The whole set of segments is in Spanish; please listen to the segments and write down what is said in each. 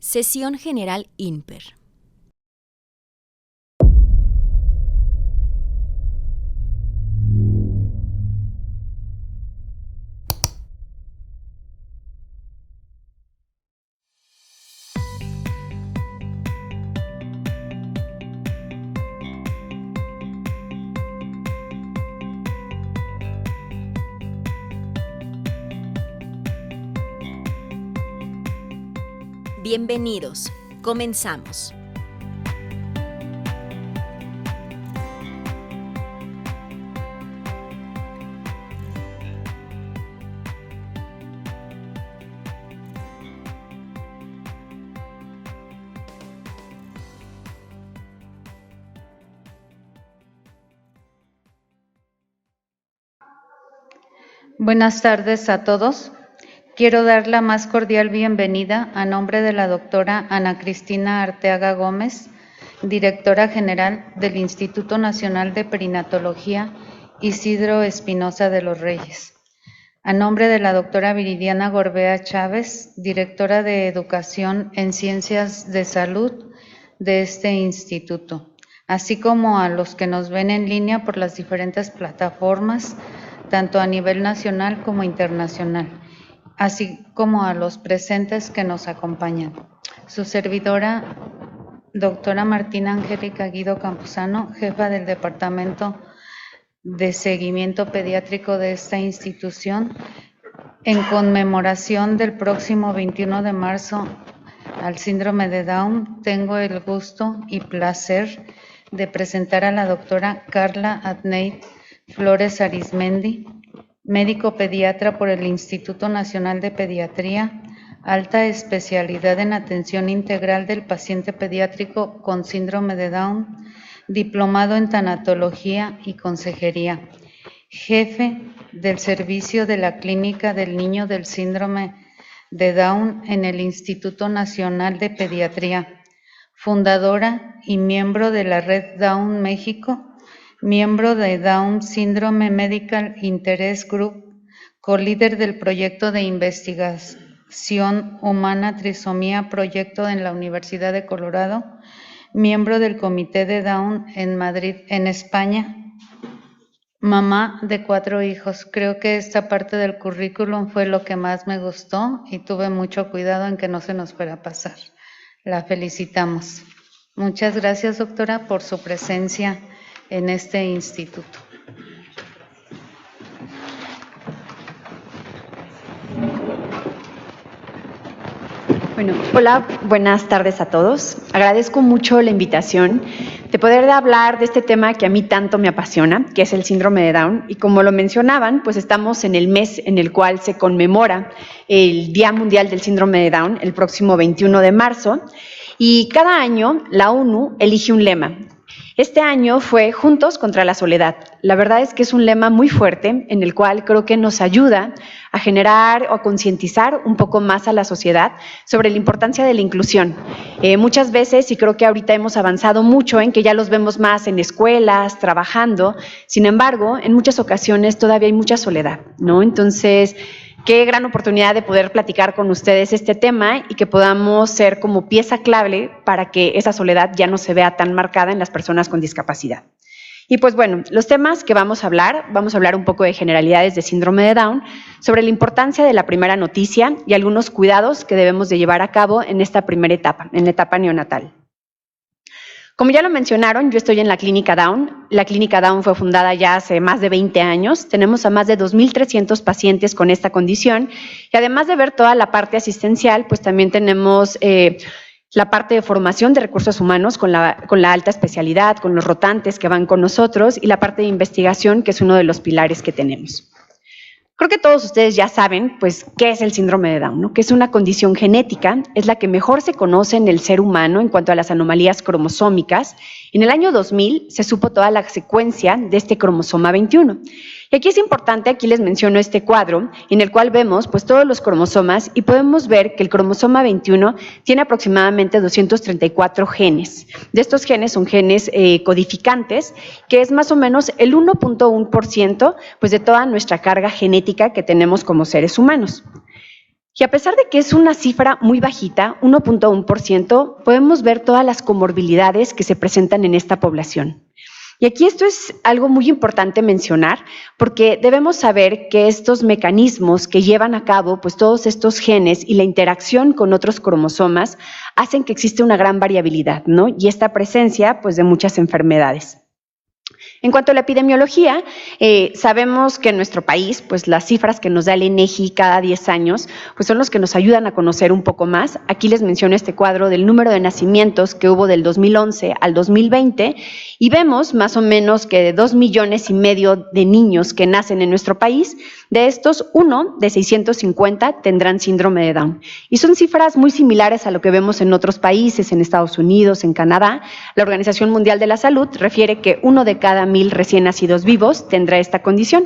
Sesión General INPER. Bienvenidos. Comenzamos. Buenas tardes a todos. Quiero dar la más cordial bienvenida a nombre de la doctora Ana Cristina Arteaga Gómez, directora general del Instituto Nacional de Perinatología Isidro Espinosa de los Reyes. A nombre de la doctora Viridiana Gorbea Chávez, directora de Educación en Ciencias de Salud de este instituto, así como a los que nos ven en línea por las diferentes plataformas, tanto a nivel nacional como internacional, así como a los presentes que nos acompañan. Su servidora, doctora Martina Angélica Guido Campuzano, jefa del Departamento de Seguimiento Pediátrico de esta institución, en conmemoración del próximo 21 de marzo al síndrome de Down, tengo el gusto y placer de presentar a la doctora Carla Adney Flores Arizmendi, médico pediatra por el Instituto Nacional de Pediatría, alta especialidad en atención integral del paciente pediátrico con síndrome de Down, diplomado en tanatología y consejería, jefe del servicio de la Clínica del Niño del Síndrome de Down en el Instituto Nacional de Pediatría, fundadora y miembro de la Red Down México, miembro de Down Syndrome Medical Interest Group, colíder del proyecto de investigación humana Trisomía Proyecto en la Universidad de Colorado, miembro del Comité de Down en Madrid, en España, mamá de 4 hijos. Creo que esta parte del currículum fue lo que más me gustó y tuve mucho cuidado en que no se nos fuera a pasar. La felicitamos. Muchas gracias, doctora, por su presencia en este instituto. Bueno, hola, buenas tardes a todos. Agradezco mucho la invitación de poder hablar de este tema que a mí tanto me apasiona, que es el síndrome de Down. Y como lo mencionaban, pues estamos en el mes en el cual se conmemora el Día Mundial del Síndrome de Down, el próximo 21 de marzo. Y cada año la ONU elige un lema. Este año fue Juntos contra la Soledad. La verdad es que es un lema muy fuerte en el cual creo que nos ayuda a generar o a concientizar un poco más a la sociedad sobre la importancia de la inclusión. Muchas veces, y creo que ahorita hemos avanzado mucho en que ya los vemos más en escuelas, trabajando, sin embargo, en muchas ocasiones todavía hay mucha soledad, ¿no? Entonces, qué gran oportunidad de poder platicar con ustedes este tema y que podamos ser como pieza clave para que esa soledad ya no se vea tan marcada en las personas con discapacidad. Y pues bueno, los temas que vamos a hablar un poco de generalidades de síndrome de Down, sobre la importancia de la primera noticia y algunos cuidados que debemos de llevar a cabo en esta primera etapa, en la etapa neonatal. Como ya lo mencionaron, yo estoy en la Clínica Down. La Clínica Down fue fundada ya hace más de 20 años. Tenemos a más de 2,300 pacientes con esta condición. Y además de ver toda la parte asistencial, pues también tenemos la parte de formación de recursos humanos con la alta especialidad, con los rotantes que van con nosotros y la parte de investigación, que es uno de los pilares que tenemos. Creo que todos ustedes ya saben, pues, qué es el síndrome de Down, ¿no? Que es una condición genética, es la que mejor se conoce en el ser humano en cuanto a las anomalías cromosómicas. En el año 2000 se supo toda la secuencia de este cromosoma 21. Y aquí es importante, aquí les menciono este cuadro, en el cual vemos pues todos los cromosomas y podemos ver que el cromosoma 21 tiene aproximadamente 234 genes. De estos genes son genes codificantes, que es más o menos el 1.1% pues de toda nuestra carga genética que tenemos como seres humanos. Y a pesar de que es una cifra muy bajita, 1.1%, podemos ver todas las comorbilidades que se presentan en esta población. Y aquí esto es algo muy importante mencionar, porque debemos saber que estos mecanismos que llevan a cabo pues todos estos genes y la interacción con otros cromosomas hacen que existe una gran variabilidad, ¿no? Y esta presencia pues de muchas enfermedades. En cuanto a la epidemiología, sabemos que en nuestro país, pues las cifras que nos da el INEGI cada 10 años, pues son los que nos ayudan a conocer un poco más. Aquí les menciono este cuadro del número de nacimientos que hubo del 2011 al 2020 y vemos más o menos que de 2,5 millones de niños que nacen en nuestro país, de estos, 1 de 650 tendrán síndrome de Down. Y son cifras muy similares a lo que vemos en otros países, en Estados Unidos, en Canadá. La Organización Mundial de la Salud refiere que 1 de cada 1,000 recién nacidos vivos tendrá esta condición.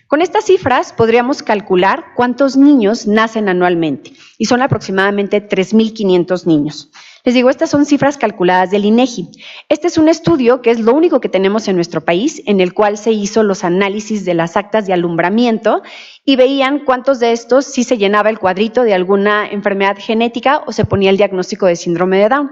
Con estas cifras podríamos calcular cuántos niños nacen anualmente, y son aproximadamente 3,500 niños. Les digo, estas son cifras calculadas del INEGI. Este es un estudio que es lo único que tenemos en nuestro país, en el cual se hizo los análisis de las actas de alumbramiento y veían cuántos de estos sí se llenaba el cuadrito de alguna enfermedad genética o se ponía el diagnóstico de síndrome de Down.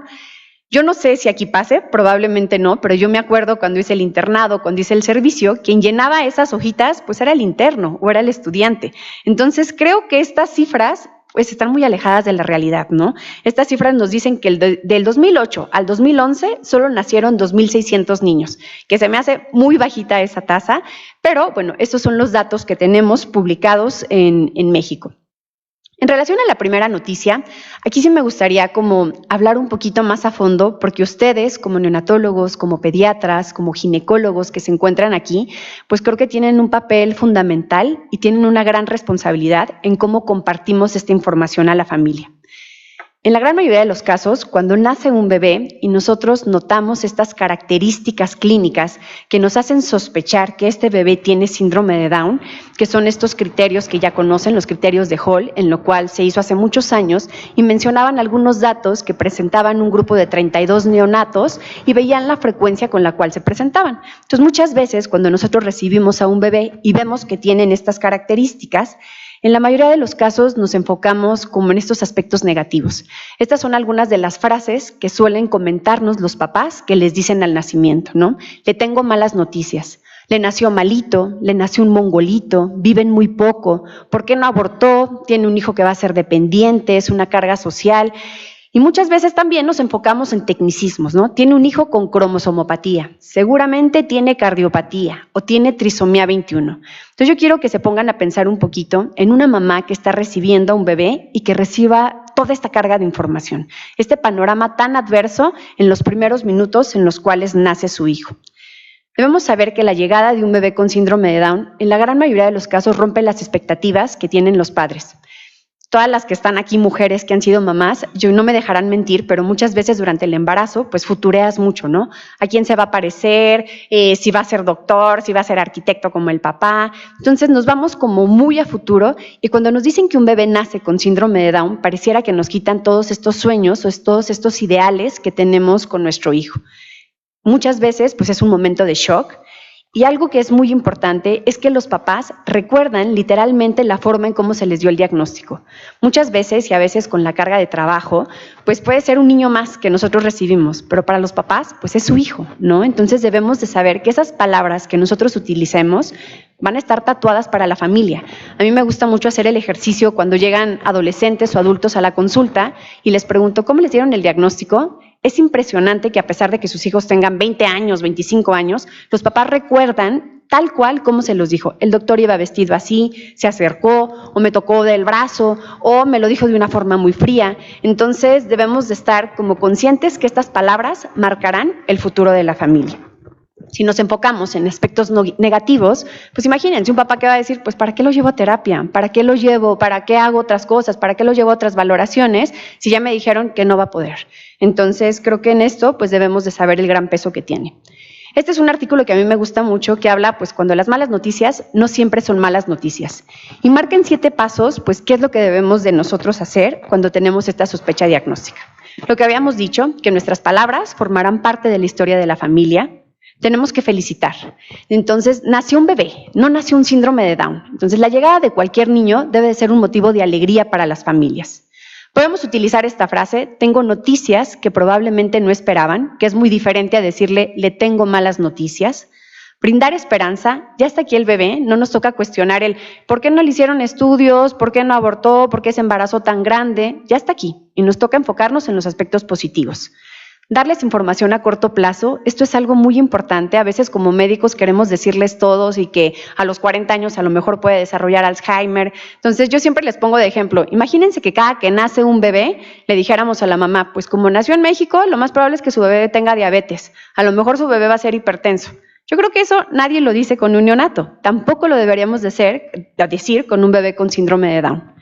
Yo no sé si aquí pase, probablemente no, pero yo me acuerdo cuando hice el internado, cuando hice el servicio, quien llenaba esas hojitas pues era el interno o era el estudiante. Entonces creo que estas cifras pues están muy alejadas de la realidad, ¿no? Estas cifras nos dicen que del 2008 al 2011 solo nacieron 2,600 niños, que se me hace muy bajita esa tasa, pero bueno, estos son los datos que tenemos publicados en México. En relación a la primera noticia, aquí sí me gustaría como hablar un poquito más a fondo, porque ustedes como neonatólogos, como pediatras, como ginecólogos que se encuentran aquí, pues creo que tienen un papel fundamental y tienen una gran responsabilidad en cómo compartimos esta información a la familia. En la gran mayoría de los casos, cuando nace un bebé y nosotros notamos estas características clínicas que nos hacen sospechar que este bebé tiene síndrome de Down, que son estos criterios que ya conocen, los criterios de Hall, en lo cual se hizo hace muchos años, y mencionaban algunos datos que presentaban un grupo de 32 neonatos y veían la frecuencia con la cual se presentaban. Entonces, muchas veces cuando nosotros recibimos a un bebé y vemos que tienen estas características, en la mayoría de los casos nos enfocamos como en estos aspectos negativos. Estas son algunas de las frases que suelen comentarnos los papás que les dicen al nacimiento, ¿no? Le tengo malas noticias. Le nació malito, le nació un mongolito, viven muy poco. ¿Por qué no abortó? Tiene un hijo que va a ser dependiente, es una carga social. Y muchas veces también nos enfocamos en tecnicismos, ¿no? Tiene un hijo con cromosomopatía, seguramente tiene cardiopatía o tiene trisomía 21. Entonces yo quiero que se pongan a pensar un poquito en una mamá que está recibiendo a un bebé y que reciba toda esta carga de información, este panorama tan adverso en los primeros minutos en los cuales nace su hijo. Debemos saber que la llegada de un bebé con síndrome de Down, en la gran mayoría de los casos, rompe las expectativas que tienen los padres. Todas las que están aquí, mujeres que han sido mamás, no me dejarán mentir, pero muchas veces durante el embarazo, pues futureas mucho, ¿no? ¿A quién se va a parecer? Si va a ser doctor, si va a ser arquitecto como el papá. Entonces nos vamos como muy a futuro y cuando nos dicen que un bebé nace con síndrome de Down, pareciera que nos quitan todos estos sueños o todos estos ideales que tenemos con nuestro hijo. Muchas veces, pues es un momento de shock. Y algo que es muy importante es que los papás recuerdan literalmente la forma en cómo se les dio el diagnóstico. Muchas veces, y a veces con la carga de trabajo, pues puede ser un niño más que nosotros recibimos, pero para los papás, pues es su hijo, ¿no? Entonces debemos de saber que esas palabras que nosotros utilicemos van a estar tatuadas para la familia. A mí me gusta mucho hacer el ejercicio cuando llegan adolescentes o adultos a la consulta y les pregunto, ¿cómo les dieron el diagnóstico? Es impresionante que a pesar de que sus hijos tengan 20 años, 25 años, los papás recuerdan tal cual como se los dijo. El doctor iba vestido así, se acercó, o me tocó del brazo, o me lo dijo de una forma muy fría. Entonces debemos de estar como conscientes que estas palabras marcarán el futuro de la familia. Si nos enfocamos en aspectos negativos, pues imagínense un papá que va a decir, pues ¿para qué lo llevo a terapia? ¿Para qué lo llevo? ¿Para qué hago otras cosas? ¿Para qué lo llevo a otras valoraciones? Si ya me dijeron que no va a poder. Entonces creo que en esto pues debemos de saber el gran peso que tiene. Este es un artículo que a mí me gusta mucho que habla pues cuando las malas noticias no siempre son malas noticias. Y marca en 7 pasos pues qué es lo que debemos de nosotros hacer cuando tenemos esta sospecha diagnóstica. Lo que habíamos dicho, que nuestras palabras formarán parte de la historia de la familia. tenemos que felicitar. Entonces, nació un bebé, no nació un síndrome de Down. Entonces, la llegada de cualquier niño debe de ser un motivo de alegría para las familias. Podemos utilizar esta frase, tengo noticias que probablemente no esperaban, que es muy diferente a decirle, le tengo malas noticias. Brindar esperanza, ya está aquí el bebé, no nos toca cuestionar el por qué no le hicieron estudios, por qué no abortó, por qué se embarazó tan grande, ya está aquí y nos toca enfocarnos en los aspectos positivos. Darles información a corto plazo, esto es algo muy importante, a veces como médicos queremos decirles todos y que a los 40 años a lo mejor puede desarrollar Alzheimer, entonces yo siempre les pongo de ejemplo, imagínense que cada que nace un bebé le dijéramos a la mamá, pues como nació en México, lo más probable es que su bebé tenga diabetes, a lo mejor su bebé va a ser hipertenso. Yo creo que eso nadie lo dice con un neonato, tampoco lo deberíamos decir con un bebé con síndrome de Down.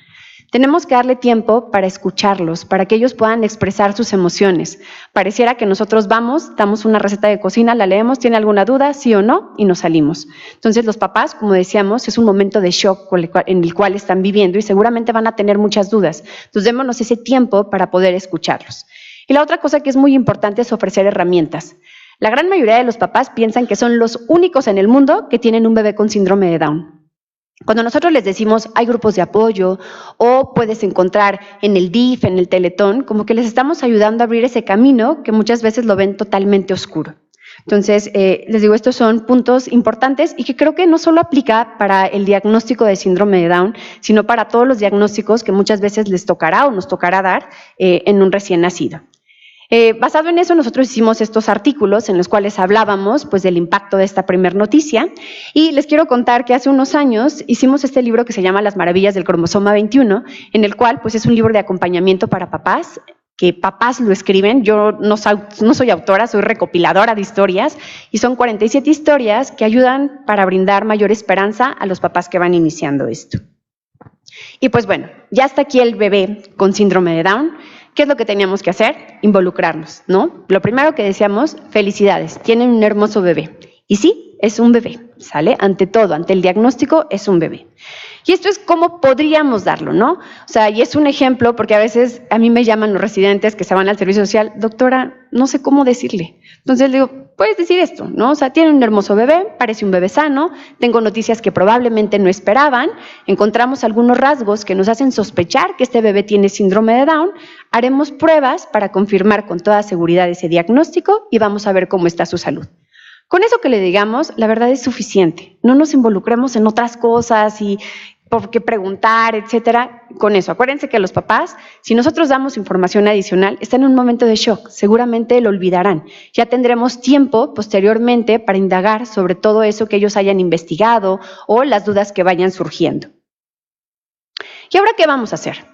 Tenemos que darle tiempo para escucharlos, para que ellos puedan expresar sus emociones. Pareciera que nosotros vamos, damos una receta de cocina, la leemos, ¿tiene alguna duda? Sí o no, y nos salimos. Entonces los papás, como decíamos, es un momento de shock en el cual están viviendo y seguramente van a tener muchas dudas. Entonces démonos ese tiempo para poder escucharlos. Y la otra cosa que es muy importante es ofrecer herramientas. La gran mayoría de los papás piensan que son los únicos en el mundo que tienen un bebé con síndrome de Down. Cuando nosotros les decimos hay grupos de apoyo o puedes encontrar en el DIF, en el Teletón, como que les estamos ayudando a abrir ese camino que muchas veces lo ven totalmente oscuro. Entonces, les digo, estos son puntos importantes y que creo que no solo aplica para el diagnóstico de síndrome de Down, sino para todos los diagnósticos que muchas veces les tocará o nos tocará dar en un recién nacido. Basado en eso, nosotros hicimos estos artículos en los cuales hablábamos pues, del impacto de esta primer noticia y les quiero contar que hace unos años hicimos este libro que se llama Las maravillas del cromosoma 21, en el cual pues, es un libro de acompañamiento para papás, que papás lo escriben, yo no soy autora, soy recopiladora de historias y son 47 historias que ayudan para brindar mayor esperanza a los papás que van iniciando esto. Y pues bueno, ya está aquí el bebé con síndrome de Down. ¿Qué es lo que teníamos que hacer? Involucrarnos, ¿no? Lo primero que decíamos, felicidades, tienen un hermoso bebé. Y sí, es un bebé, ¿sale? Ante todo, ante el diagnóstico, es un bebé. Y esto es cómo podríamos darlo, ¿no? O sea, y es un ejemplo porque a veces a mí me llaman los residentes que se van al servicio social, doctora, no sé cómo decirle. Entonces le digo, puedes decir esto, ¿no? O sea, tiene un hermoso bebé, parece un bebé sano, tengo noticias que probablemente no esperaban, encontramos algunos rasgos que nos hacen sospechar que este bebé tiene síndrome de Down, haremos pruebas para confirmar con toda seguridad ese diagnóstico y vamos a ver cómo está su salud. Con eso que le digamos, la verdad es suficiente. No nos involucremos en otras cosas y por qué preguntar, etcétera. Con eso, acuérdense que los papás, si nosotros damos información adicional, están en un momento de shock, seguramente lo olvidarán. Ya tendremos tiempo posteriormente para indagar sobre todo eso que ellos hayan investigado o las dudas que vayan surgiendo. ¿Y ahora qué vamos a hacer?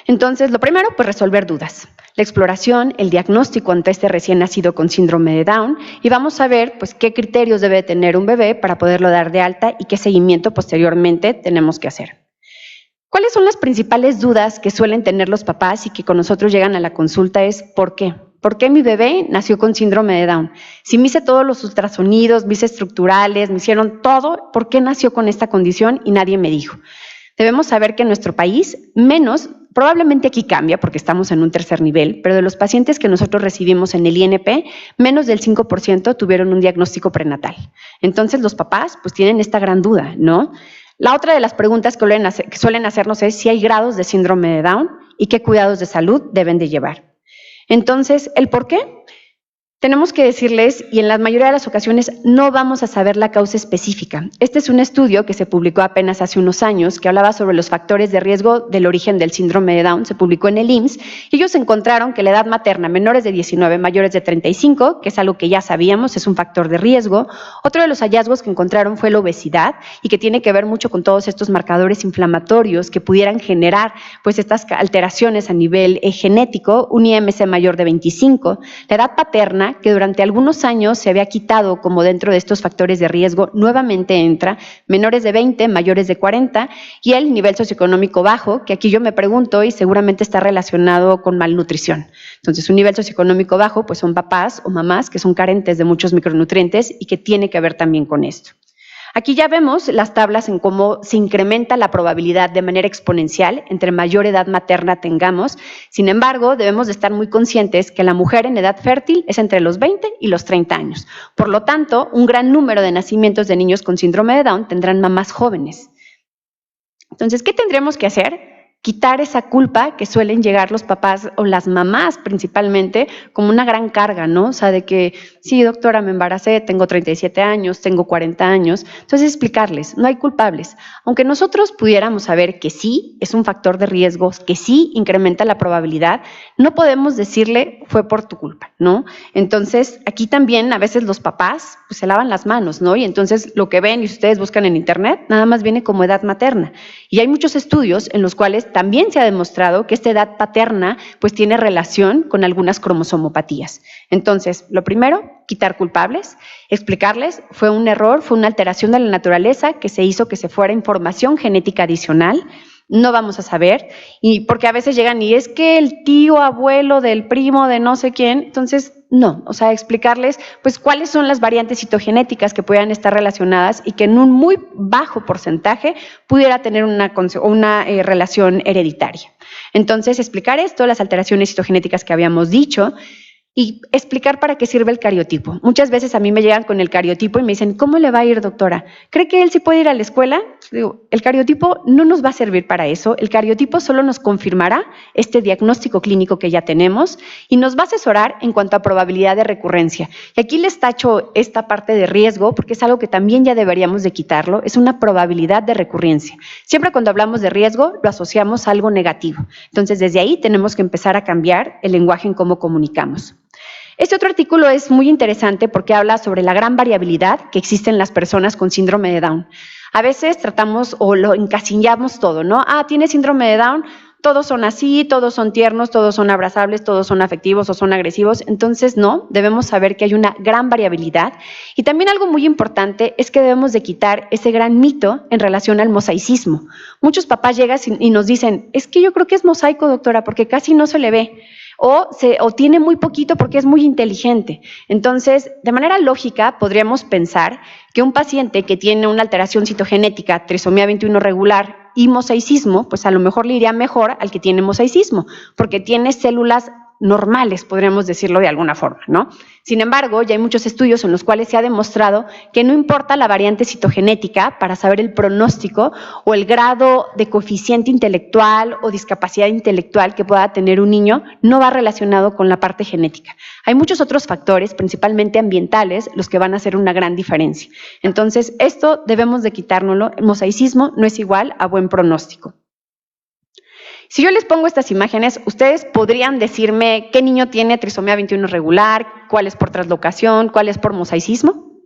Entonces, lo primero, pues resolver dudas. La exploración, el diagnóstico ante este recién nacido con síndrome de Down y vamos a ver pues, qué criterios debe tener un bebé para poderlo dar de alta y qué seguimiento posteriormente tenemos que hacer. ¿Cuáles son las principales dudas que suelen tener los papás y que con nosotros llegan a la consulta? Es ¿por qué? ¿Por qué mi bebé nació con síndrome de Down? Si me hice todos los ultrasonidos, me hice estructurales, me hicieron todo, ¿por qué nació con esta condición y nadie me dijo? Debemos saber que en nuestro país, probablemente aquí cambia porque estamos en un tercer nivel, pero de los pacientes que nosotros recibimos en el INP, menos del 5% tuvieron un diagnóstico prenatal. Entonces los papás pues tienen esta gran duda, ¿no? La otra de las preguntas que suelen hacernos es si hay grados de síndrome de Down y qué cuidados de salud deben de llevar. Entonces, ¿el por qué? Tenemos que decirles, y en la mayoría de las ocasiones no vamos a saber la causa específica. Este es un estudio que se publicó apenas hace unos años, que hablaba sobre los factores de riesgo del origen del síndrome de Down, se publicó en el IMSS, y ellos encontraron que la edad materna, menores de 19, mayores de 35, que es algo que ya sabíamos, es un factor de riesgo. Otro de los hallazgos que encontraron fue la obesidad, y que tiene que ver mucho con todos estos marcadores inflamatorios que pudieran generar pues estas alteraciones a nivel genético, un IMC mayor de 25, la edad paterna, que durante algunos años se había quitado como dentro de estos factores de riesgo, nuevamente entra, menores de 20, mayores de 40, y el nivel socioeconómico bajo, que aquí yo me pregunto y seguramente está relacionado con malnutrición. Entonces, un nivel socioeconómico bajo, pues son papás o mamás que son carentes de muchos micronutrientes y que tiene que ver también con esto. Aquí ya vemos las tablas en cómo se incrementa la probabilidad de manera exponencial entre mayor edad materna tengamos. Sin embargo, debemos de estar muy conscientes que la mujer en edad fértil es entre los 20 y los 30 años. Por lo tanto, un gran número de nacimientos de niños con síndrome de Down tendrán mamás jóvenes. Entonces, ¿qué tendremos que hacer? Quitar esa culpa que suelen llegar los papás o las mamás principalmente como una gran carga, ¿no? O sea, de que, sí, doctora, me embaracé, tengo 37 años, tengo 40 años. Entonces, explicarles, no hay culpables. Aunque nosotros pudiéramos saber que sí es un factor de riesgos, que sí incrementa la probabilidad, no podemos decirle fue por tu culpa, ¿no? Entonces, aquí también a veces los papás pues, se lavan las manos, ¿no? Y entonces lo que ven y ustedes buscan en internet, nada más viene como edad materna. Y hay muchos estudios en los cuales también se ha demostrado que esta edad paterna pues tiene relación con algunas cromosomopatías. Entonces, lo primero, quitar culpables, explicarles, fue un error, fue una alteración de la naturaleza que se hizo que se fuera información genética adicional, no vamos a saber, y porque a veces llegan y es que el tío, abuelo del primo de no sé quién, entonces no, o sea, explicarles pues cuáles son las variantes citogenéticas que puedan estar relacionadas y que en un muy bajo porcentaje pudiera tener una relación hereditaria. Entonces, explicar esto, las alteraciones citogenéticas que habíamos dicho, y explicar para qué sirve el cariotipo. Muchas veces a mí me llegan con el cariotipo y me dicen, ¿cómo le va a ir, doctora? ¿Cree que él sí puede ir a la escuela? Digo, el cariotipo no nos va a servir para eso. El cariotipo solo nos confirmará este diagnóstico clínico que ya tenemos y nos va a asesorar en cuanto a probabilidad de recurrencia. Y aquí les tacho esta parte de riesgo porque es algo que también ya deberíamos de quitarlo. Es una probabilidad de recurrencia. Siempre cuando hablamos de riesgo lo asociamos a algo negativo. Entonces, desde ahí tenemos que empezar a cambiar el lenguaje en cómo comunicamos. Este otro artículo es muy interesante porque habla sobre la gran variabilidad que existe en las personas con síndrome de Down. A veces tratamos o lo encasillamos todo, ¿no? Tiene síndrome de Down, todos son así, todos son tiernos, todos son abrazables, todos son afectivos o son agresivos. Entonces, no, debemos saber que hay una gran variabilidad. Y también algo muy importante es que debemos de quitar ese gran mito en relación al mosaicismo. Muchos papás llegan y nos dicen, es que yo creo que es mosaico, doctora, porque casi no se le ve. O tiene muy poquito porque es muy inteligente. Entonces, de manera lógica, podríamos pensar que un paciente que tiene una alteración citogenética, trisomía 21 regular y mosaicismo, pues a lo mejor le iría mejor al que tiene mosaicismo, porque tiene células normales, podríamos decirlo de alguna forma, ¿no? Sin embargo, ya hay muchos estudios en los cuales se ha demostrado que no importa la variante citogenética para saber el pronóstico o el grado de coeficiente intelectual o discapacidad intelectual que pueda tener un niño, no va relacionado con la parte genética. Hay muchos otros factores, principalmente ambientales, los que van a hacer una gran diferencia. Entonces, esto debemos de quitárnoslo. El mosaicismo no es igual a buen pronóstico. Si yo les pongo estas imágenes, ustedes podrían decirme qué niño tiene trisomía 21 regular, cuál es por translocación, cuál es por mosaicismo.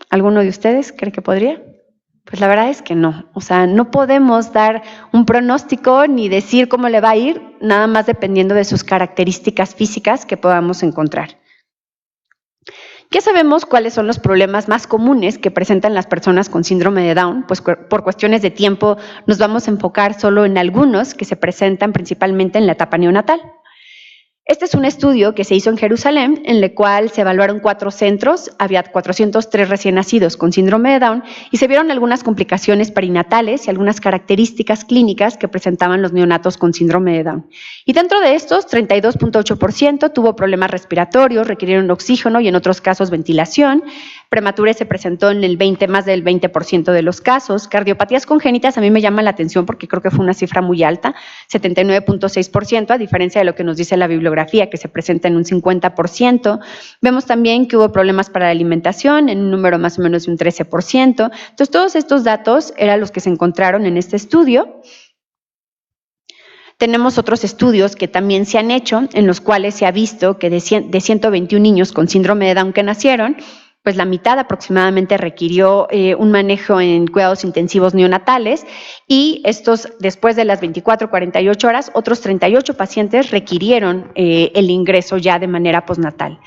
¿Alguno de ustedes cree que podría? Pues la verdad es que no. O sea, no podemos dar un pronóstico ni decir cómo le va a ir, nada más dependiendo de sus características físicas que podamos encontrar. ¿Qué sabemos cuáles son los problemas más comunes que presentan las personas con síndrome de Down? Pues por cuestiones de tiempo nos vamos a enfocar solo en algunos que se presentan principalmente en la etapa neonatal. Este es un estudio que se hizo en Jerusalén, en el cual se evaluaron 4 centros, había 403 recién nacidos con síndrome de Down y se vieron algunas complicaciones perinatales y algunas características clínicas que presentaban los neonatos con síndrome de Down. Y dentro de estos, 32.8% tuvo problemas respiratorios, requirieron oxígeno y en otros casos ventilación. Prematurez se presentó en más del 20% de los casos. Cardiopatías congénitas a mí me llaman la atención porque creo que fue una cifra muy alta, 79.6%, a diferencia de lo que nos dice la bibliografía, que se presenta en un 50%. Vemos también que hubo problemas para la alimentación, en un número más o menos de un 13%. Entonces, todos estos datos eran los que se encontraron en este estudio. Tenemos otros estudios que también se han hecho, en los cuales se ha visto que de 121 niños con síndrome de Down que nacieron, pues la mitad aproximadamente requirió un manejo en cuidados intensivos neonatales y estos, después de las 24 o 48 horas, otros 38 pacientes requirieron el ingreso ya de manera postnatal.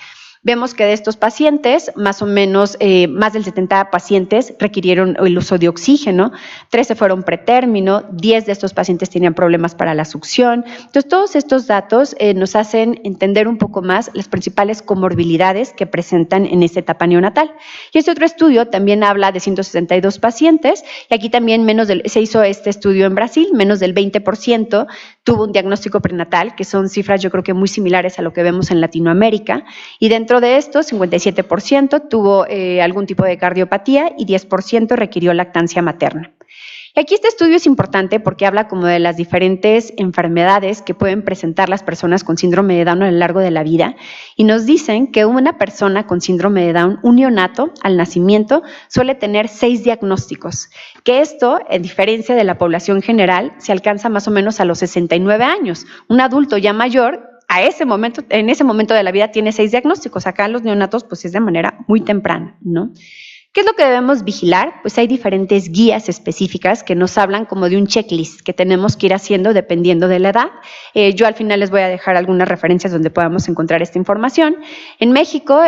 Vemos que de estos pacientes, más o menos más del 70 pacientes requirieron el uso de oxígeno, 13 fueron pretérmino, 10 de estos pacientes tenían problemas para la succión. Entonces, todos estos datos nos hacen entender un poco más las principales comorbilidades que presentan en esta etapa neonatal. Y este otro estudio también habla de 162 pacientes, y aquí también se hizo este estudio en Brasil, menos del 20% tuvo un diagnóstico prenatal, que son cifras yo creo que muy similares a lo que vemos en Latinoamérica, y dentro de estos, 57% tuvo algún tipo de cardiopatía y 10% requirió lactancia materna. Y aquí este estudio es importante porque habla como de las diferentes enfermedades que pueden presentar las personas con síndrome de Down a lo largo de la vida, y nos dicen que una persona con síndrome de Down, un neonato al nacimiento, suele tener 6 diagnósticos, que esto, en diferencia de la población general, se alcanza más o menos a los 69 años. Un adulto ya mayor, en ese momento de la vida tiene 6 diagnósticos. Acá los neonatos pues es de manera muy temprana, ¿no? ¿Qué es lo que debemos vigilar? Pues hay diferentes guías específicas que nos hablan como de un checklist que tenemos que ir haciendo dependiendo de la edad. Yo al final les voy a dejar algunas referencias donde podamos encontrar esta información. En México,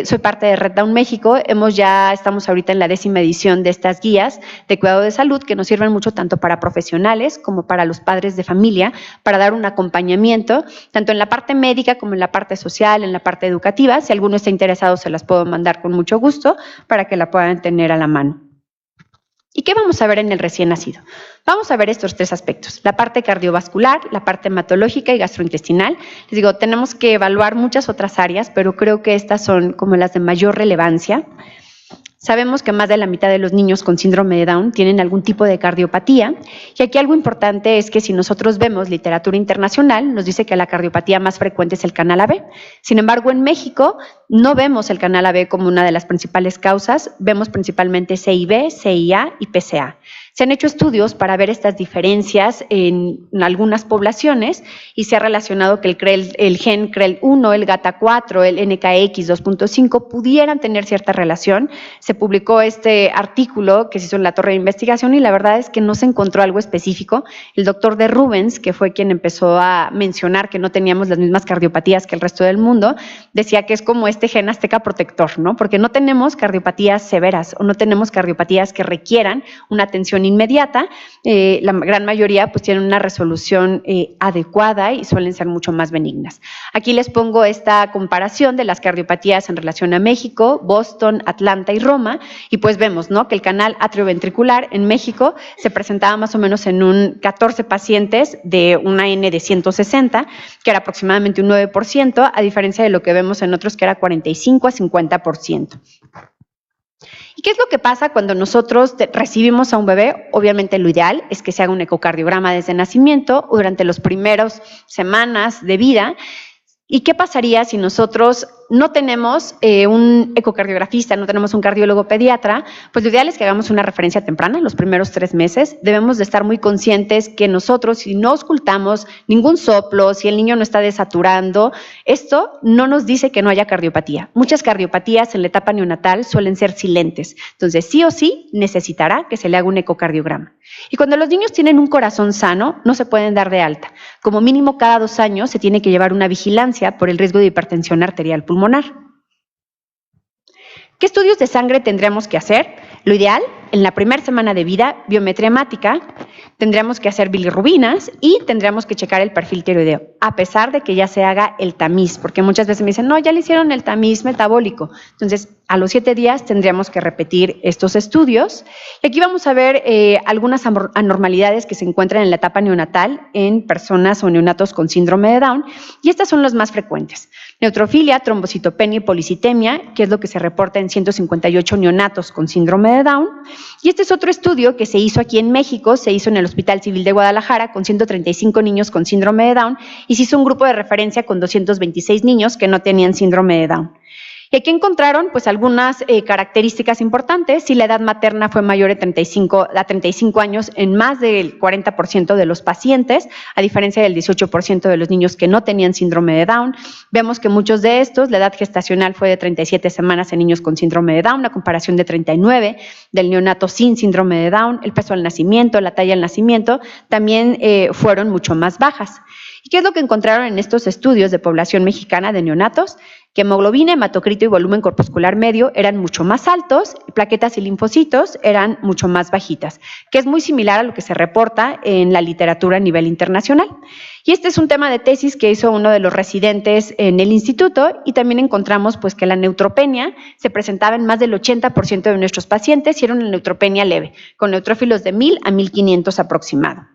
soy parte de Red Down México, estamos ahorita en la 10ª edición de estas guías de cuidado de salud que nos sirven mucho tanto para profesionales como para los padres de familia, para dar un acompañamiento, tanto en la parte médica como en la parte social, en la parte educativa. Si alguno está interesado, se las puedo mandar con mucho gusto para que la puedan tener a la mano. ¿Y qué vamos a ver en el recién nacido? Vamos a ver estos 3 aspectos: la parte cardiovascular, la parte hematológica y gastrointestinal. Les digo, tenemos que evaluar muchas otras áreas, pero creo que estas son como las de mayor relevancia. Sabemos que más de la mitad de los niños con síndrome de Down tienen algún tipo de cardiopatía, y aquí algo importante es que si nosotros vemos literatura internacional, nos dice que la cardiopatía más frecuente es el canal AB. Sin embargo, en México no vemos el canal AB como una de las principales causas, vemos principalmente CIB, CIA y PCA. Se han hecho estudios para ver estas diferencias en algunas poblaciones y se ha relacionado que el gen CREL1, el GATA4, el NKX 2.5 pudieran tener cierta relación. Se publicó este artículo que se hizo en la torre de investigación y la verdad es que no se encontró algo específico. El doctor de Rubens, que fue quien empezó a mencionar que no teníamos las mismas cardiopatías que el resto del mundo, decía que es como este gen azteca protector, ¿no? Porque no tenemos cardiopatías severas o no tenemos cardiopatías que requieran una atención inmediata. La gran mayoría pues tienen una resolución adecuada y suelen ser mucho más benignas. Aquí les pongo esta comparación de las cardiopatías en relación a México, Boston, Atlanta y Roma, y pues vemos, ¿no?, que el canal atrioventricular en México se presentaba más o menos en un 14 pacientes de una N de 160, que era aproximadamente un 9%, a diferencia de lo que vemos en otros que era 45 a 50%. ¿Y qué es lo que pasa cuando nosotros recibimos a un bebé? Obviamente lo ideal es que se haga un ecocardiograma desde nacimiento o durante las primeras semanas de vida. ¿Y qué pasaría si nosotros no tenemos un ecocardiografista, no tenemos un cardiólogo pediatra? Pues lo ideal es que hagamos una referencia temprana en los primeros 3 meses. Debemos de estar muy conscientes que nosotros, si no auscultamos ningún soplo, si el niño no está desaturando, esto no nos dice que no haya cardiopatía. Muchas cardiopatías en la etapa neonatal suelen ser silentes. Entonces, sí o sí, necesitará que se le haga un ecocardiograma. Y cuando los niños tienen un corazón sano, no se pueden dar de alta. Como mínimo cada 2 años se tiene que llevar una vigilancia por el riesgo de hipertensión arterial pulmonar. ¿Qué estudios de sangre tendremos que hacer? Lo ideal, en la primera semana de vida, biometría hemática, tendremos que hacer bilirrubinas y tendremos que checar el perfil tiroideo, a pesar de que ya se haga el tamiz, porque muchas veces me dicen, no, ya le hicieron el tamiz metabólico. Entonces, a los 7 días tendríamos que repetir estos estudios. Y aquí vamos a ver algunas anormalidades que se encuentran en la etapa neonatal en personas o neonatos con síndrome de Down, y estas son las más frecuentes. Neutrofilia, trombocitopenia y policitemia, que es lo que se reporta en 158 neonatos con síndrome de Down. Y este es otro estudio que se hizo aquí en México, se hizo en el Hospital Civil de Guadalajara con 135 niños con síndrome de Down y se hizo un grupo de referencia con 226 niños que no tenían síndrome de Down. Y aquí encontraron pues algunas características importantes. Si la edad materna fue mayor a 35 años en más del 40% de los pacientes, a diferencia del 18% de los niños que no tenían síndrome de Down. Vemos que muchos de estos, la edad gestacional fue de 37 semanas en niños con síndrome de Down, a comparación de 39 del neonato sin síndrome de Down. El peso al nacimiento, la talla al nacimiento, también fueron mucho más bajas. ¿Y qué es lo que encontraron en estos estudios de población mexicana de neonatos? que hemoglobina, hematocrito y volumen corpuscular medio eran mucho más altos, plaquetas y linfocitos eran mucho más bajitas, que es muy similar a lo que se reporta en la literatura a nivel internacional. Y este es un tema de tesis que hizo uno de los residentes en el instituto y también encontramos pues, que la neutropenia se presentaba en más del 80% de nuestros pacientes y era una neutropenia leve, con neutrófilos de 1000 a 1500 aproximado.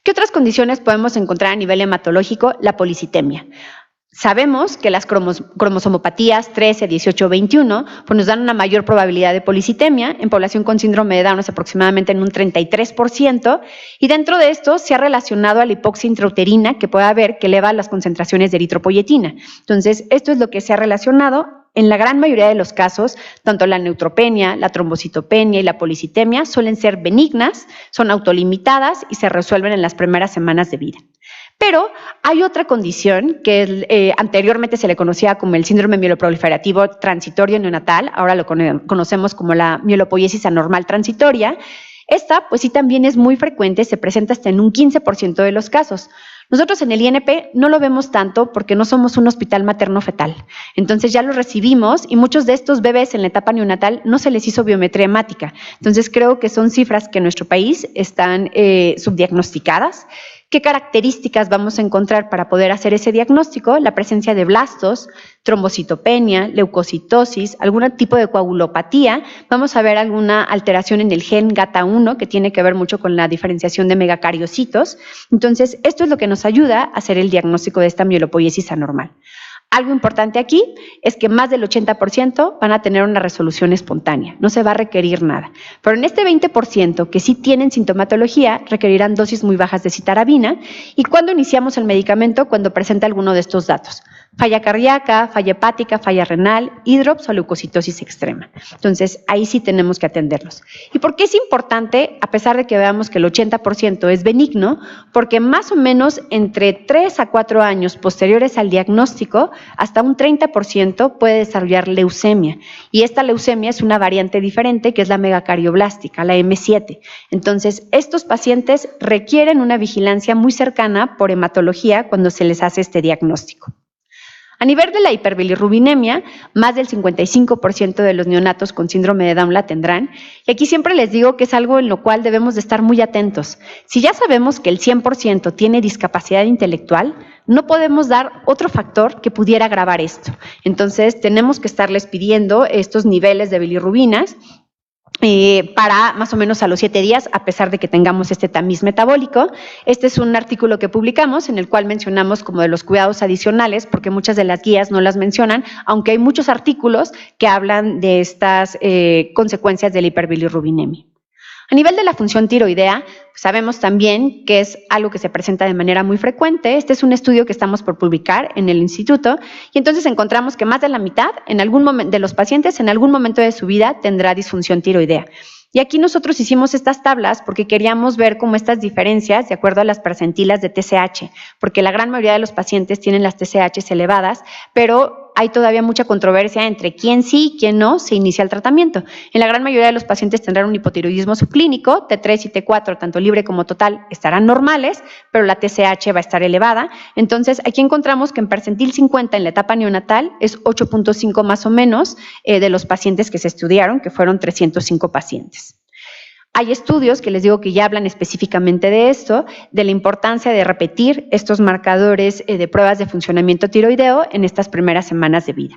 ¿Qué otras condiciones podemos encontrar a nivel hematológico? La policitemia. Sabemos que las cromosomopatías 13, 18, 21 pues nos dan una mayor probabilidad de policitemia. En población con síndrome de Down es aproximadamente en un 33%, y dentro de esto se ha relacionado a la hipoxia intrauterina que puede haber, que eleva las concentraciones de eritropoyetina. Entonces, esto es lo que se ha relacionado. En la gran mayoría de los casos, tanto la neutropenia, la trombocitopenia y la policitemia suelen ser benignas, son autolimitadas y se resuelven en las primeras semanas de vida. Pero hay otra condición que anteriormente se le conocía como el síndrome mieloproliferativo transitorio neonatal, ahora lo conocemos como la mielopoiesis anormal transitoria. Esta, pues sí, también es muy frecuente, se presenta hasta en un 15% de los casos. Nosotros en el INP no lo vemos tanto porque no somos un hospital materno-fetal. Entonces ya lo recibimos y muchos de estos bebés en la etapa neonatal no se les hizo biometría hemática. Entonces creo que son cifras que en nuestro país están subdiagnosticadas. ¿Qué características vamos a encontrar para poder hacer ese diagnóstico? La presencia de blastos, trombocitopenia, leucocitosis, algún tipo de coagulopatía. Vamos a ver alguna alteración en el gen GATA1 que tiene que ver mucho con la diferenciación de megacariocitos. Entonces, esto es lo que nos ayuda a hacer el diagnóstico de esta mielopoiesis anormal. Algo importante aquí es que más del 80% van a tener una resolución espontánea, no se va a requerir nada. Pero en este 20% que sí tienen sintomatología, requerirán dosis muy bajas de citarabina. ¿Y cuándo iniciamos el medicamento? Cuando presenta alguno de estos datos. Falla cardíaca, falla hepática, falla renal, hidrops o leucocitosis extrema. Entonces, ahí sí tenemos que atenderlos. ¿Y por qué es importante, a pesar de que veamos que el 80% es benigno? Porque más o menos entre 3 a 4 años posteriores al diagnóstico, hasta un 30% puede desarrollar leucemia. Y esta leucemia es una variante diferente que es la megacardioblástica, la M7. Entonces, estos pacientes requieren una vigilancia muy cercana por hematología cuando se les hace este diagnóstico. A nivel de la hiperbilirrubinemia, más del 55% de los neonatos con síndrome de Down la tendrán. Y aquí siempre les digo que es algo en lo cual debemos de estar muy atentos. Si ya sabemos que el 100% tiene discapacidad intelectual, no podemos dar otro factor que pudiera agravar esto. Entonces, tenemos que estarles pidiendo estos niveles de bilirrubinas para más o menos a los 7 días, a pesar de que tengamos este tamiz metabólico. Este es un artículo que publicamos en el cual mencionamos como de los cuidados adicionales, porque muchas de las guías no las mencionan, aunque hay muchos artículos que hablan de estas consecuencias de la hiperbilirrubinemia. A nivel de la función tiroidea, sabemos también que es algo que se presenta de manera muy frecuente. Este es un estudio que estamos por publicar en el instituto y entonces encontramos que más de la mitad en algún momento de los pacientes en algún momento de su vida tendrá disfunción tiroidea. Y aquí nosotros hicimos estas tablas porque queríamos ver cómo estas diferencias de acuerdo a las percentilas de TSH, porque la gran mayoría de los pacientes tienen las TSH elevadas, pero hay todavía mucha controversia entre quién sí y quién no se inicia el tratamiento. En la gran mayoría de los pacientes tendrán un hipotiroidismo subclínico, T3 y T4, tanto libre como total, estarán normales, pero la TSH va a estar elevada. Entonces, aquí encontramos que en percentil 50 en la etapa neonatal es 8.5 más o menos de los pacientes que se estudiaron, que fueron 305 pacientes. Hay estudios que les digo que ya hablan específicamente de esto, de la importancia de repetir estos marcadores de pruebas de funcionamiento tiroideo en estas primeras semanas de vida.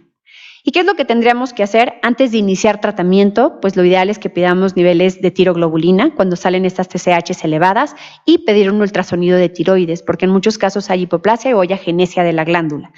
¿Y qué es lo que tendríamos que hacer antes de iniciar tratamiento? Pues lo ideal es que pidamos niveles de tiroglobulina cuando salen estas TSH elevadas y pedir un ultrasonido de tiroides, porque en muchos casos hay hipoplasia o hay agenesia de la glándula.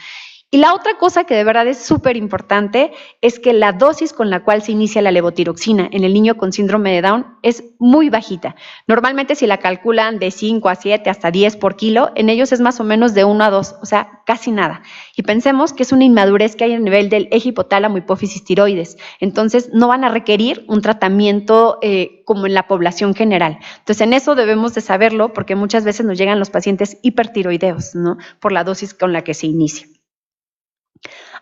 Y la otra cosa que de verdad es súper importante es que la dosis con la cual se inicia la levotiroxina en el niño con síndrome de Down es muy bajita. Normalmente si la calculan de 5 a 7 hasta 10 por kilo, en ellos es más o menos de 1 a 2, o sea, casi nada. Y pensemos que es una inmadurez que hay a nivel del eje hipotálamo hipófisis tiroides. Entonces no van a requerir un tratamiento como en la población general. Entonces en eso debemos de saberlo porque muchas veces nos llegan los pacientes hipertiroideos, ¿no? Por la dosis con la que se inicia.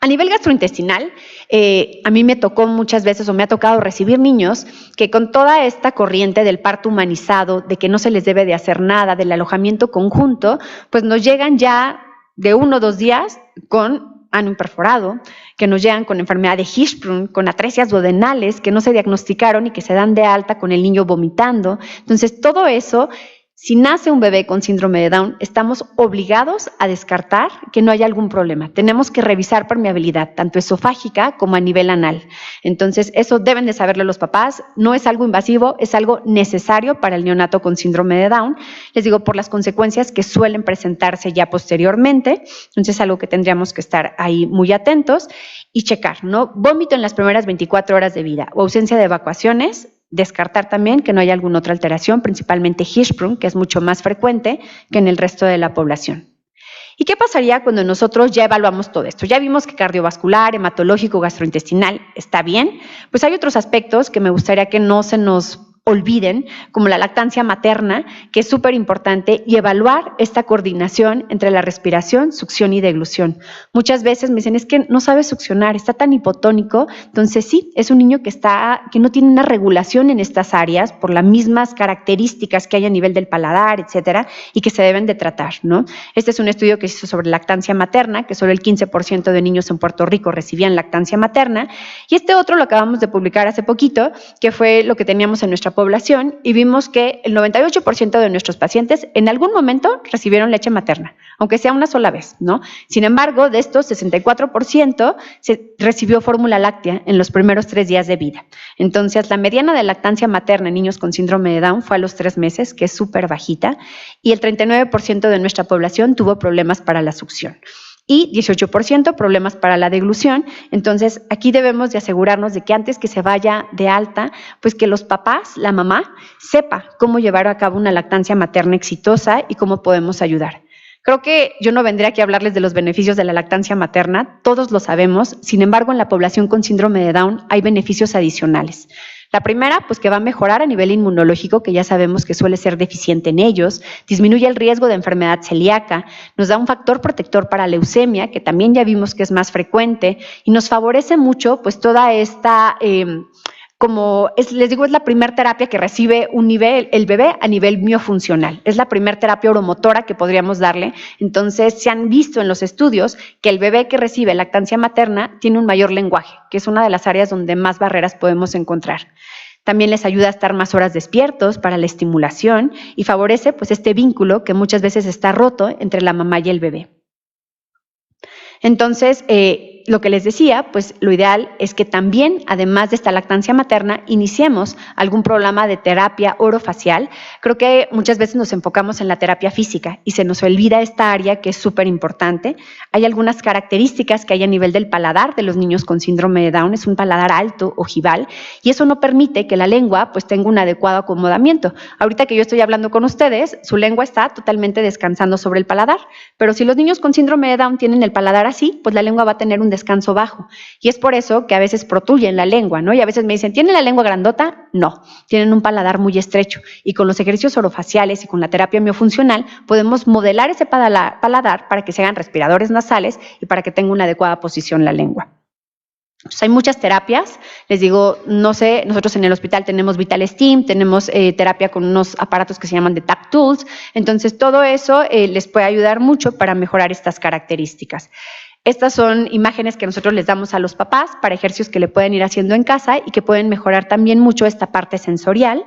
A nivel gastrointestinal, a mí me tocó muchas veces o me ha tocado recibir niños que con toda esta corriente del parto humanizado, de que no se les debe de hacer nada, del alojamiento conjunto, pues nos llegan ya de 1 o 2 días con ano imperforado, que nos llegan con enfermedad de Hirschsprung, con atresias duodenales que no se diagnosticaron y que se dan de alta con el niño vomitando. Entonces, todo eso, si nace un bebé con síndrome de Down, estamos obligados a descartar que no haya algún problema. Tenemos que revisar permeabilidad, tanto esofágica como a nivel anal. Entonces, eso deben de saberlo los papás. No es algo invasivo, es algo necesario para el neonato con síndrome de Down. Les digo, por las consecuencias que suelen presentarse ya posteriormente. Entonces, es algo que tendríamos que estar ahí muy atentos y checar, ¿no? Vómito en las primeras 24 horas de vida o ausencia de evacuaciones. Descartar también que no haya alguna otra alteración, principalmente Hirschsprung, que es mucho más frecuente que en el resto de la población. ¿Y qué pasaría cuando nosotros ya evaluamos todo esto? Ya vimos que cardiovascular, hematológico, gastrointestinal está bien. Pues hay otros aspectos que me gustaría que no se nos olviden, como la lactancia materna, que es súper importante, y evaluar esta coordinación entre la respiración, succión y deglución. Muchas veces me dicen, es que no sabe succionar, está tan hipotónico. Entonces sí, es un niño que no tiene una regulación en estas áreas por las mismas características que hay a nivel del paladar, etcétera, y que se deben de tratar, ¿no? Este es un estudio que se hizo sobre lactancia materna, que solo el 15% de niños en Puerto Rico recibían lactancia materna, y este otro lo acabamos de publicar hace poquito, que fue lo que teníamos en nuestra población, y vimos que el 98% de nuestros pacientes en algún momento recibieron leche materna, aunque sea una sola vez, ¿no? Sin embargo, de estos, 64% se recibió fórmula láctea en los primeros 3 días de vida. Entonces, la mediana de lactancia materna en niños con síndrome de Down fue a los 3 meses, que es súper bajita, y el 39% de nuestra población tuvo problemas para la succión. Y 18% problemas para la deglución. Entonces, aquí debemos de asegurarnos de que antes que se vaya de alta, pues que los papás, la mamá, sepa cómo llevar a cabo una lactancia materna exitosa y cómo podemos ayudar. Creo que yo no vendré aquí a hablarles de los beneficios de la lactancia materna, todos lo sabemos. Sin embargo, en la población con síndrome de Down hay beneficios adicionales. La primera, pues que va a mejorar a nivel inmunológico, que ya sabemos que suele ser deficiente en ellos, disminuye el riesgo de enfermedad celíaca, nos da un factor protector para leucemia, que también ya vimos que es más frecuente, y nos favorece mucho pues toda esta, les digo, es la primera terapia que recibe el bebé a nivel miofuncional. Es la primera terapia oromotora que podríamos darle. Entonces, se han visto en los estudios que el bebé que recibe lactancia materna tiene un mayor lenguaje, que es una de las áreas donde más barreras podemos encontrar. También les ayuda a estar más horas despiertos para la estimulación y favorece pues este vínculo que muchas veces está roto entre la mamá y el bebé. Entonces, lo que les decía, pues lo ideal es que también, además de esta lactancia materna, iniciemos algún programa de terapia orofacial. Creo que muchas veces nos enfocamos en la terapia física y se nos olvida esta área que es súper importante. Hay algunas características que hay a nivel del paladar de los niños con síndrome de Down, es un paladar alto, ojival, y eso no permite que la lengua pues tenga un adecuado acomodamiento. Ahorita que yo estoy hablando con ustedes, su lengua está totalmente descansando sobre el paladar, pero si los niños con síndrome de Down tienen el paladar así, pues la lengua va a tener un descanso bajo. Y es por eso que a veces protruyen la lengua, ¿no? Y a veces me dicen, ¿tienen la lengua grandota? No, tienen un paladar muy estrecho. Y con los ejercicios orofaciales y con la terapia miofuncional podemos modelar ese paladar para que se hagan respiradores nasales y para que tenga una adecuada posición la lengua. Pues hay muchas terapias, les digo, no sé, nosotros en el hospital tenemos Vital Steam, tenemos terapia con unos aparatos que se llaman de Tap Tools, entonces todo eso les puede ayudar mucho para mejorar estas características. Estas son imágenes que nosotros les damos a los papás para ejercicios que le pueden ir haciendo en casa y que pueden mejorar también mucho esta parte sensorial.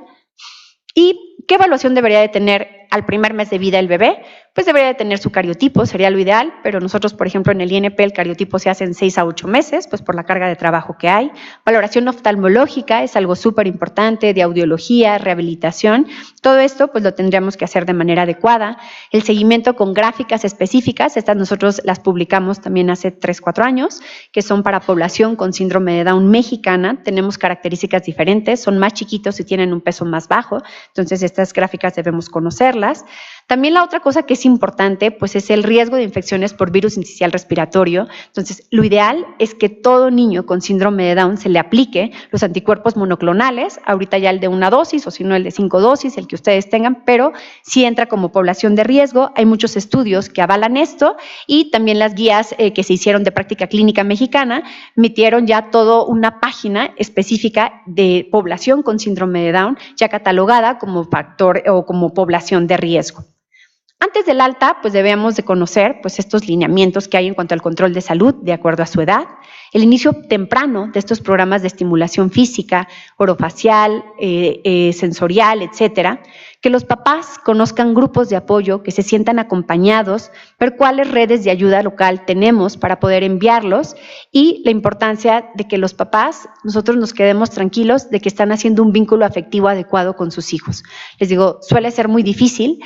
¿Y qué evaluación debería de tener al primer mes de vida el bebé? Pues debería de tener su cariotipo, sería lo ideal, pero nosotros, por ejemplo, en el INP el cariotipo se hace en 6 a 8 meses, pues por la carga de trabajo que hay. Valoración oftalmológica es algo súper importante, de audiología, rehabilitación. Todo esto pues lo tendríamos que hacer de manera adecuada. El seguimiento con gráficas específicas, estas nosotros las publicamos también hace 3, 4 años, que son para población con síndrome de Down mexicana. Tenemos características diferentes, son más chiquitos y tienen un peso más bajo, entonces estas gráficas debemos conocerlas. También la otra cosa que es importante, pues es el riesgo de infecciones por virus incisional respiratorio. Entonces, lo ideal es que todo niño con síndrome de Down se le aplique los anticuerpos monoclonales, ahorita ya el de 1 dosis o si no el de 5 dosis, el que ustedes tengan, pero sí entra como población de riesgo. Hay muchos estudios que avalan esto y también las guías que se hicieron de práctica clínica mexicana metieron ya toda una página específica de población con síndrome de Down ya catalogada como factor o como población de riesgo. Antes del alta, pues debemos de conocer pues, estos lineamientos que hay en cuanto al control de salud de acuerdo a su edad, el inicio temprano de estos programas de estimulación física, orofacial, sensorial, etcétera, que los papás conozcan grupos de apoyo, que se sientan acompañados, ver cuáles redes de ayuda local tenemos para poder enviarlos y la importancia de que los papás, nosotros nos quedemos tranquilos de que están haciendo un vínculo afectivo adecuado con sus hijos. Les digo, suele ser muy difícil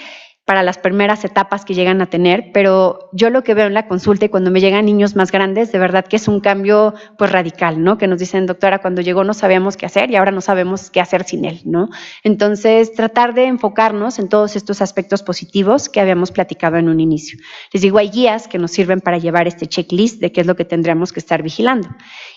para las primeras etapas que llegan a tener, pero yo lo que veo en la consulta y cuando me llegan niños más grandes, de verdad que es un cambio pues radical, ¿no? Que nos dicen, doctora, cuando llegó no sabíamos qué hacer y ahora no sabemos qué hacer sin él, ¿no? Entonces, tratar de enfocarnos en todos estos aspectos positivos que habíamos platicado en un inicio. Les digo, hay guías que nos sirven para llevar este checklist de qué es lo que tendríamos que estar vigilando.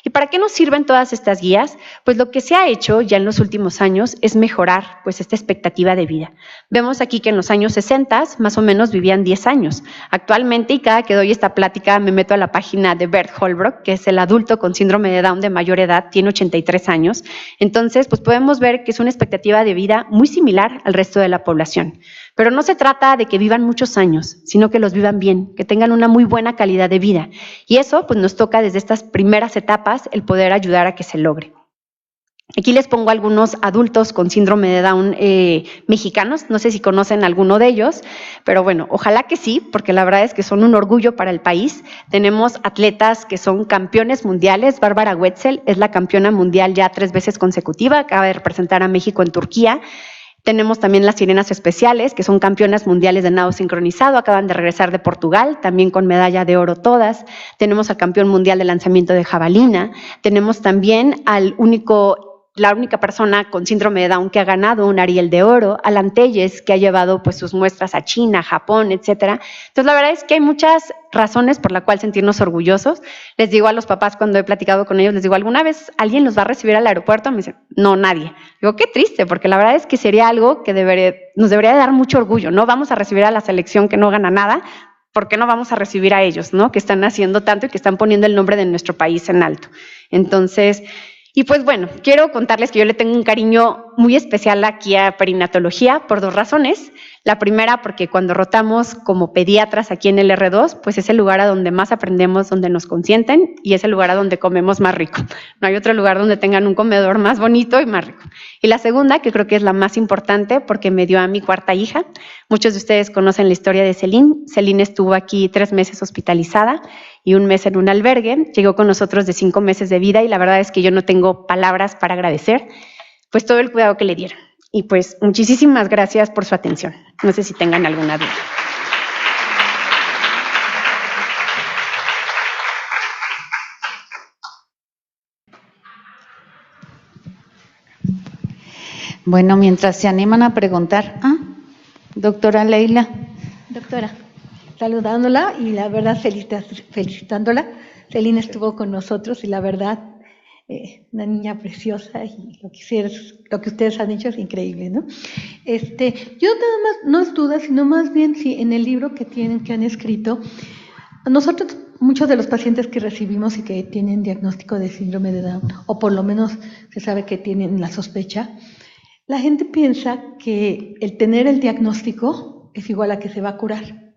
¿Y para qué nos sirven todas estas guías? Pues lo que se ha hecho ya en los últimos años es mejorar pues esta expectativa de vida. Vemos aquí que en los años 60 más o menos vivían 10 años. Actualmente, y cada que doy esta plática, me meto a la página de Bert Holbrook, que es el adulto con síndrome de Down de mayor edad, tiene 83 años. Entonces, pues podemos ver que es una expectativa de vida muy similar al resto de la población. Pero no se trata de que vivan muchos años, sino que los vivan bien, que tengan una muy buena calidad de vida. Y eso, pues nos toca desde estas primeras etapas el poder ayudar a que se logre. Aquí les pongo algunos adultos con síndrome de Down mexicanos, no sé si conocen alguno de ellos, pero bueno, ojalá que sí, porque la verdad es que son un orgullo para el país. Tenemos atletas que son campeones mundiales. Bárbara Wetzel es la campeona mundial ya 3 veces consecutiva, acaba de representar a México en Turquía. Tenemos también las sirenas especiales, que son campeonas mundiales de nado sincronizado, acaban de regresar de Portugal, también con medalla de oro todas. Tenemos al campeón mundial de lanzamiento de jabalina. Tenemos también la única persona con síndrome de Down que ha ganado un Ariel de oro, Alan Telles, que ha llevado pues sus muestras a China, Japón, etcétera. Entonces, la verdad es que hay muchas razones por las cuales sentirnos orgullosos. Les digo a los papás cuando he platicado con ellos, les digo, ¿alguna vez alguien los va a recibir al aeropuerto? Me dicen, no, nadie. Digo, qué triste, porque la verdad es que sería algo que nos debería dar mucho orgullo, ¿no? Vamos a recibir a la selección que no gana nada, ¿por qué no vamos a recibir a ellos, ¿no? Que están haciendo tanto y que están poniendo el nombre de nuestro país en alto. Entonces, y pues bueno, quiero contarles que yo le tengo un cariño muy especial aquí a perinatología por 2 razones. La primera, porque cuando rotamos como pediatras aquí en el R2, pues es el lugar a donde más aprendemos, donde nos consienten y es el lugar a donde comemos más rico. No hay otro lugar donde tengan un comedor más bonito y más rico. Y la segunda, que creo que es la más importante, porque me dio a mi 4ª hija. Muchos de ustedes conocen la historia de Celine. Celine estuvo aquí 3 meses hospitalizada y 1 mes en un albergue. Llegó con nosotros de 5 meses de vida y la verdad es que yo no tengo palabras para agradecer pues todo el cuidado que le dieron. Y pues muchísimas gracias por su atención. No sé si tengan alguna duda. Bueno, mientras se animan a preguntar, doctora Leila. Doctora, saludándola y la verdad felicitándola. Celine estuvo con nosotros y la verdad, una niña preciosa y lo que ustedes han hecho es increíble, ¿no? Yo nada más, no es duda, sino más bien si en el libro que han escrito, nosotros, muchos de los pacientes que recibimos y que tienen diagnóstico de síndrome de Down, o por lo menos se sabe que tienen la sospecha, la gente piensa que el tener el diagnóstico es igual a que se va a curar,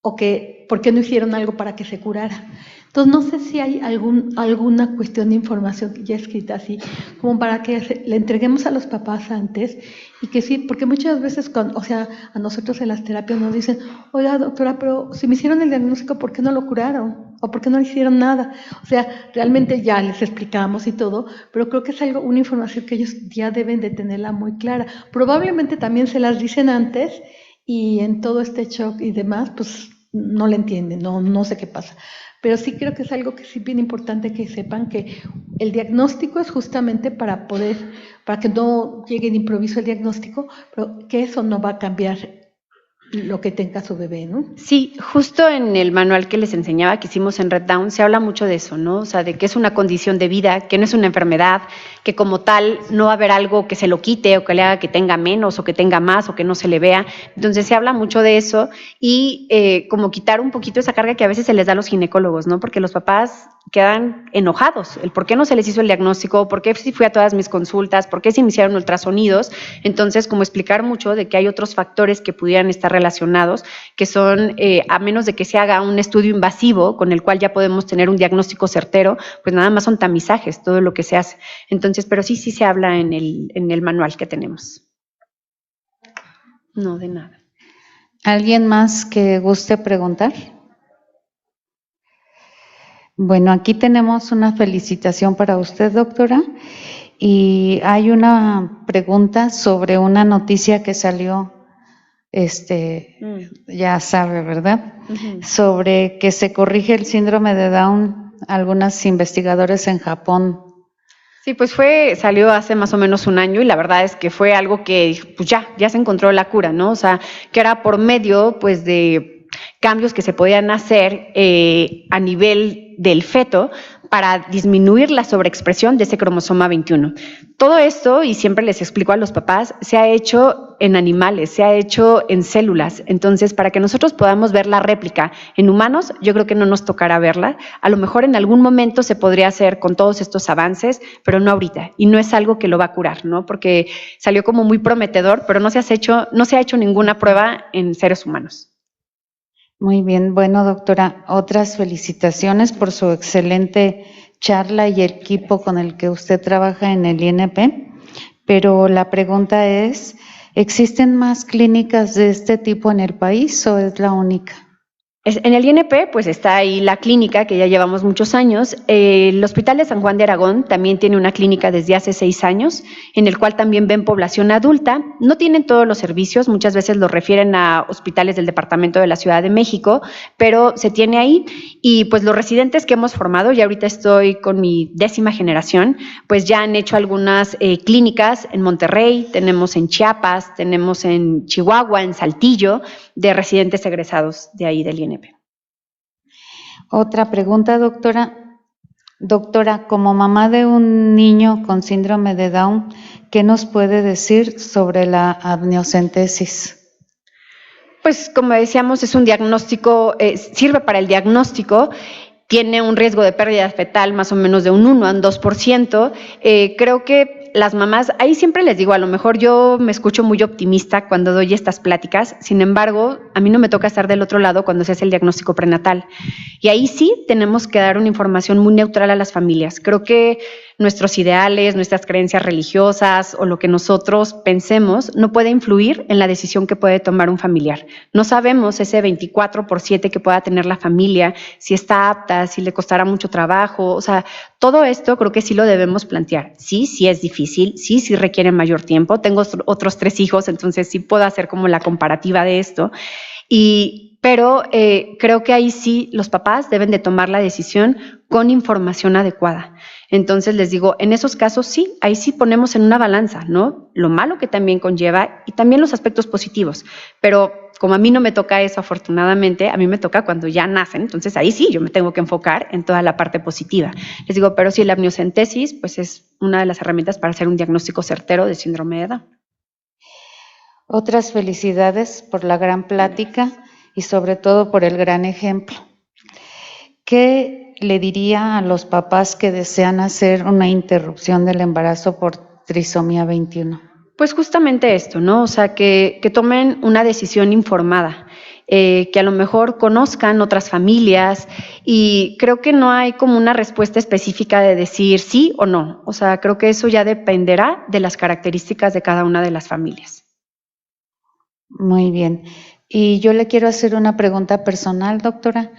o que ¿por qué no hicieron algo para que se curara? Entonces, no sé si hay alguna cuestión de información ya escrita así, como para que le entreguemos a los papás antes, y que sí, porque muchas veces, a nosotros en las terapias nos dicen, oiga, doctora, pero si me hicieron el diagnóstico, ¿por qué no lo curaron? ¿O por qué no hicieron nada? O sea, realmente ya les explicamos y todo, pero creo que es una información que ellos ya deben de tenerla muy clara. Probablemente también se las dicen antes, y en todo este shock y demás, pues no le entienden, no sé qué pasa. Pero sí creo que es algo que sí bien importante que sepan, que el diagnóstico es justamente para que no llegue de improviso el diagnóstico, pero que eso no va a cambiar lo que tenga su bebé, ¿no? Sí, justo en el manual que les enseñaba que hicimos en Red Down se habla mucho de eso, ¿no? O sea, de que es una condición de vida, que no es una enfermedad, que como tal no va a haber algo que se lo quite o que le haga que tenga menos o que tenga más o que no se le vea. Entonces se habla mucho de eso y como quitar un poquito esa carga que a veces se les da a los ginecólogos, ¿no? Porque los papás quedan enojados, el por qué no se les hizo el diagnóstico, por qué si fui a todas mis consultas, por qué se me hicieron ultrasonidos. Entonces, como explicar mucho de que hay otros factores que pudieran estar relacionados relacionados, que son, a menos de que se haga un estudio invasivo con el cual ya podemos tener un diagnóstico certero, pues nada más son tamizajes, todo lo que se hace. Entonces, pero sí se habla en el manual que tenemos. No, de nada. ¿Alguien más que guste preguntar? Bueno, aquí tenemos una felicitación para usted, doctora, y hay una pregunta sobre una noticia que salió, ya sabe, ¿verdad? Sobre que se corrige el síndrome de Down, algunos investigadores en Japón. Sí, pues salió hace más o menos un año y la verdad es que fue algo que, pues ya se encontró la cura, ¿no? O sea, que era por medio, pues, de cambios que se podían hacer a nivel del feto para disminuir la sobreexpresión de ese cromosoma 21. Todo esto, y siempre les explico a los papás, se ha hecho en animales, se ha hecho en células. Entonces, para que nosotros podamos ver la réplica en humanos, yo creo que no nos tocará verla. A lo mejor en algún momento se podría hacer con todos estos avances, pero no ahorita. Y no es algo que lo va a curar, ¿no? Porque salió como muy prometedor, pero no se ha hecho ninguna prueba en seres humanos. Muy bien, bueno, doctora, otras felicitaciones por su excelente charla y el equipo con el que usted trabaja en el INP, pero la pregunta es, ¿existen más clínicas de este tipo en el país o es la única? En el INP, pues está ahí la clínica, que ya llevamos muchos años. El Hospital de San Juan de Aragón también tiene una clínica desde hace 6 años, en el cual también ven población adulta. No tienen todos los servicios, muchas veces los refieren a hospitales del Departamento de la Ciudad de México, pero se tiene ahí. Y pues los residentes que hemos formado, ya ahorita estoy con mi 10ª generación, pues ya han hecho algunas clínicas en Monterrey, tenemos en Chiapas, tenemos en Chihuahua, en Saltillo, de residentes egresados de ahí del INP. Otra pregunta, doctora. Doctora, como mamá de un niño con síndrome de Down, ¿qué nos puede decir sobre la amniocentesis? Pues como decíamos, es un diagnóstico, sirve para el diagnóstico. Tiene un riesgo de pérdida fetal más o menos de un 1 a un 2%. Creo que las mamás, ahí siempre les digo, a lo mejor yo me escucho muy optimista cuando doy estas pláticas, sin embargo, a mí no me toca estar del otro lado cuando se hace el diagnóstico prenatal. Y ahí sí tenemos que dar una información muy neutral a las familias. Creo que nuestros ideales, nuestras creencias religiosas o lo que nosotros pensemos no puede influir en la decisión que puede tomar un familiar. No sabemos ese 24/7 que pueda tener la familia, si está apta, si le costará mucho trabajo, o sea, todo esto creo que sí lo debemos plantear. Sí es difícil, sí requiere mayor tiempo. Tengo otros 3 hijos, entonces sí puedo hacer como la comparativa de esto. Pero creo que ahí sí los papás deben de tomar la decisión con información adecuada. Entonces les digo, en esos casos sí, ahí sí ponemos en una balanza, ¿no? Lo malo que también conlleva y también los aspectos positivos. Pero como a mí no me toca eso, afortunadamente, a mí me toca cuando ya nacen, entonces ahí sí yo me tengo que enfocar en toda la parte positiva. Les digo, pero sí, la amniocentesis pues es una de las herramientas para hacer un diagnóstico certero de síndrome de Down. Otras felicidades por la gran plática y sobre todo por el gran ejemplo. ¿Qué le diría a los papás que desean hacer una interrupción del embarazo por trisomía 21? Pues justamente esto, ¿no? O sea, que tomen una decisión informada, que a lo mejor conozcan otras familias y creo que no hay como una respuesta específica de decir sí o no. O sea, creo que eso ya dependerá de las características de cada una de las familias. Muy bien. Y yo le quiero hacer una pregunta personal, doctora.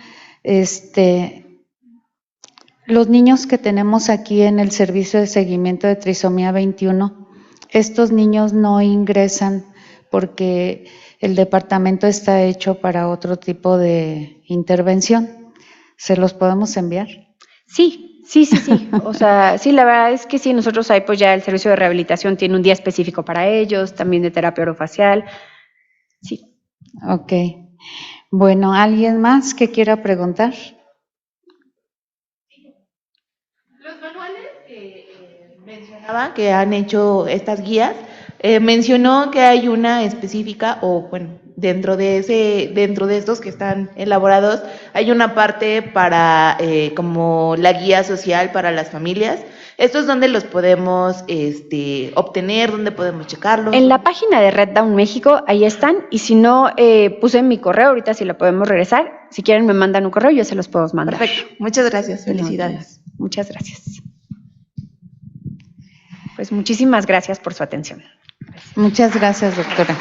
Los niños que tenemos aquí en el servicio de seguimiento de trisomía 21, estos niños no ingresan porque el departamento está hecho para otro tipo de intervención. ¿Se los podemos enviar? Sí. O sea, sí, la verdad es que sí, nosotros ahí pues ya el servicio de rehabilitación tiene un día específico para ellos, también de terapia orofacial. Sí. Ok. Bueno, ¿alguien más que quiera preguntar? Los manuales que mencionaba que han hecho estas guías, mencionó que hay una específica o bueno, dentro de estos que están elaborados, hay una parte para como la guía social para las familias. ¿Esto es donde los podemos obtener? ¿Dónde podemos checarlos? En la página de Red Down México, ahí están. Y si no, puse mi correo, ahorita si lo podemos regresar. Si quieren me mandan un correo, yo se los puedo mandar. Perfecto. Muchas gracias. Felicidades. Muchas gracias. Pues muchísimas gracias por su atención. Muchas gracias, doctora.